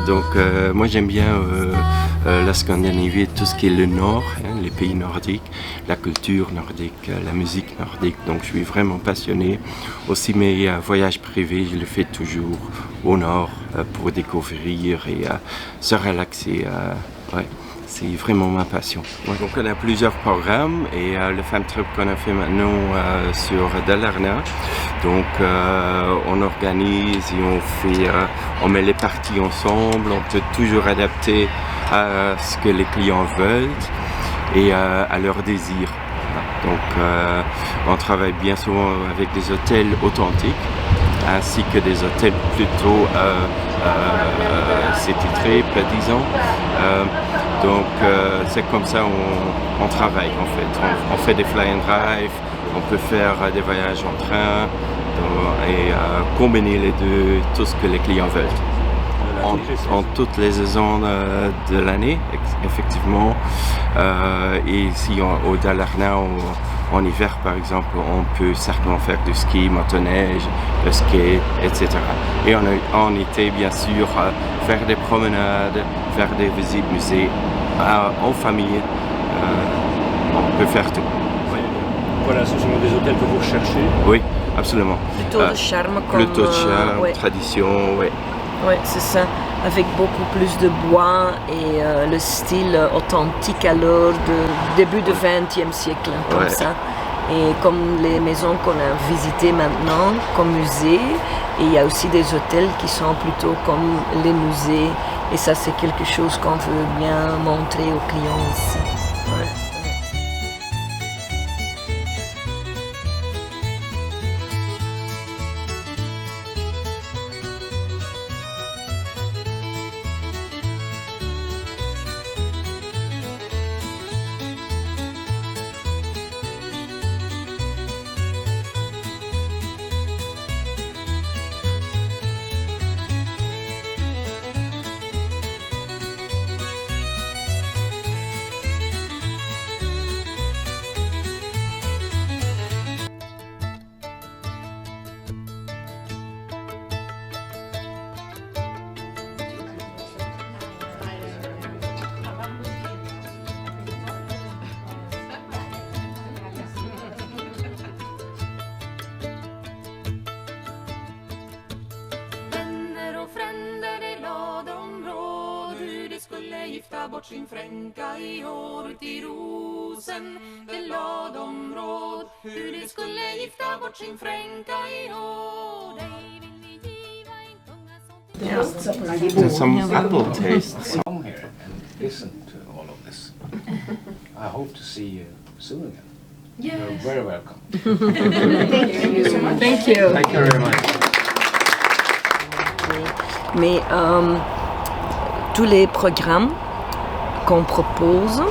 Donc moi j'aime bien la Scandinavie, tout ce qui est le nord, les pays nordiques, la culture nordique, la musique nordique. Donc je suis vraiment passionné. Aussi mes voyages privés, je les fais toujours au nord pour découvrir et se relaxer. Ouais. C'est vraiment ma passion. Ouais. Donc on a plusieurs programmes et le fan trip qu'on a fait maintenant sur Dalarna. Donc on organise et on met les parties ensemble. On peut toujours adapter à ce que les clients veulent et à leurs désirs. Donc on travaille bien souvent avec des hôtels authentiques ainsi que des hôtels plutôt city trip, disons. Donc c'est comme ça on travaille en fait. On fait des fly and drive, on peut faire des voyages en train et combiner les deux, tout ce que les clients veulent. En toutes les saisons de l'année, effectivement. Et ici au Dalarna, en hiver par exemple, on peut certainement faire du ski, motoneige, le skate, etc. Et en été, bien sûr, faire des promenades, faire des visites musées en famille. On peut faire tout. Oui. Voilà, ce sont des hôtels que vous recherchez? Oui, absolument. Plutôt de charme, comme... Plutôt de charme, ouais. Tradition, oui. Oui, c'est ça, avec beaucoup plus de bois et le style authentique alors du début du XXe siècle, comme ouais. Ça. Et comme les maisons qu'on a visitées maintenant, comme musée, et il y a aussi des hôtels qui sont plutôt comme les musées. Et ça, c'est quelque chose qu'on veut bien montrer aux clients ici. Ouais. Gifta bort sin fränka I år till rosen. Det lade de råd hur de skulle gifta bort sin fränka I år. Dig vill ni giva en tunga som... There's some apple taste. Come here and listen to all of this. I hope to see you soon again. Yes. You're very welcome. Thank you so much. Thank you. Thank you very much. Mais tous les programmes qu'on propose,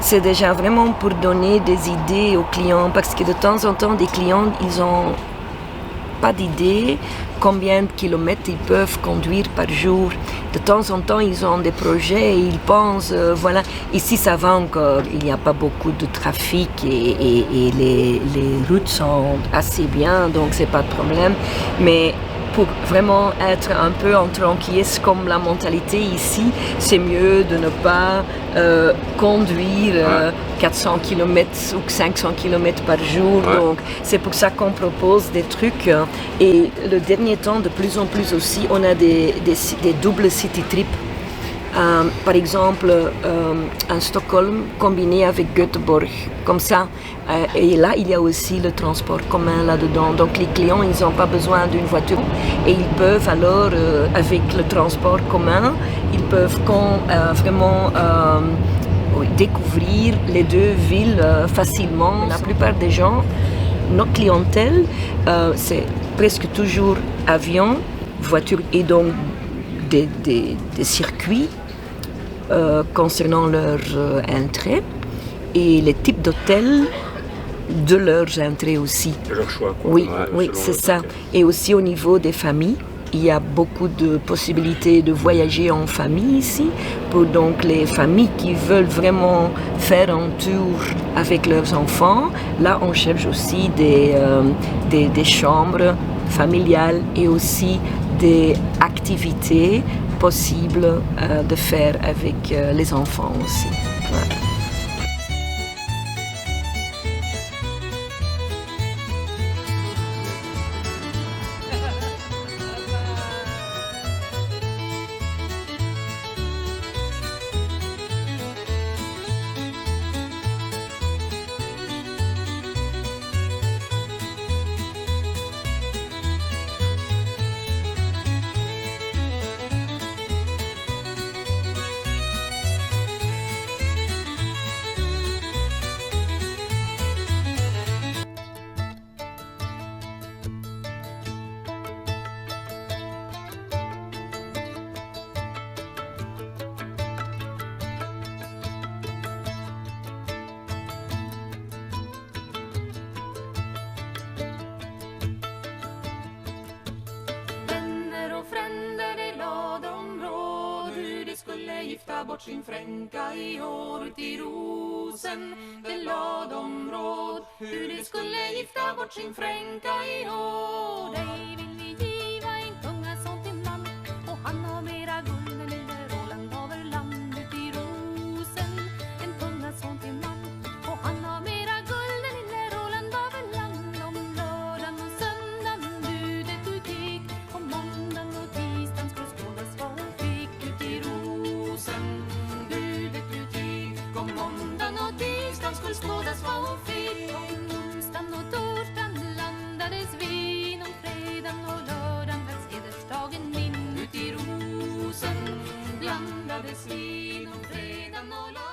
c'est déjà vraiment pour donner des idées aux clients, parce que de temps en temps, des clients, ils n'ont pas d'idée combien de kilomètres ils peuvent conduire par jour. De temps en temps, ils ont des projets et ils pensent, voilà, ici ça va encore, il n'y a pas beaucoup de trafic et les routes sont assez bien, donc c'est pas de problème. Mais pour vraiment être un peu en tranquillesse comme la mentalité ici, c'est mieux de ne pas conduire 400 km ou 500 km par jour. Ouais. Donc c'est pour ça qu'on propose des trucs. Et le dernier temps, de plus en plus aussi, on a des doubles city trips. Par exemple, à Stockholm combiné avec Göteborg, comme ça. Et là, il y a aussi le transport commun là-dedans. Donc les clients, ils n'ont pas besoin d'une voiture. Et ils peuvent alors, avec le transport commun, ils peuvent vraiment découvrir les deux villes facilement. La plupart des gens, notre clientèle, c'est presque toujours avion, voiture et donc des circuits concernant leur entrée et les types d'hôtels de leurs entrées aussi. De leur choix, quoi. Oui, oui, c'est ça. Et aussi au niveau des familles. il y a beaucoup de possibilités de voyager en famille ici. Pour donc les familles qui veulent vraiment faire un tour avec leurs enfants, là on cherche aussi des chambres familiales et aussi des activités possibles de faire avec les enfants aussi. Voilà. Gifta bort sin fränka i år till rosen. Det lade de råd hur de skulle gifta bort sin fränka i år. Dig vill vi giva en kunga som till man, och han har mera guld än lille Roland över land ut i rosen. En kunga som till man, och han har mera guld än lille Roland över land. Om lördagen och söndagen budet ut gick, om måndagen och tisdagen skulle skådas vad hon fick ut i rosen. Budet ut gick, om måndagen och tisdagen skulle skådas vad hon fick. Om onsdagen och torsdagen landades vin, om fredagen och lördagen väl hedersdagen min. Ut i rosen landades vin, om fredagen och lördagen.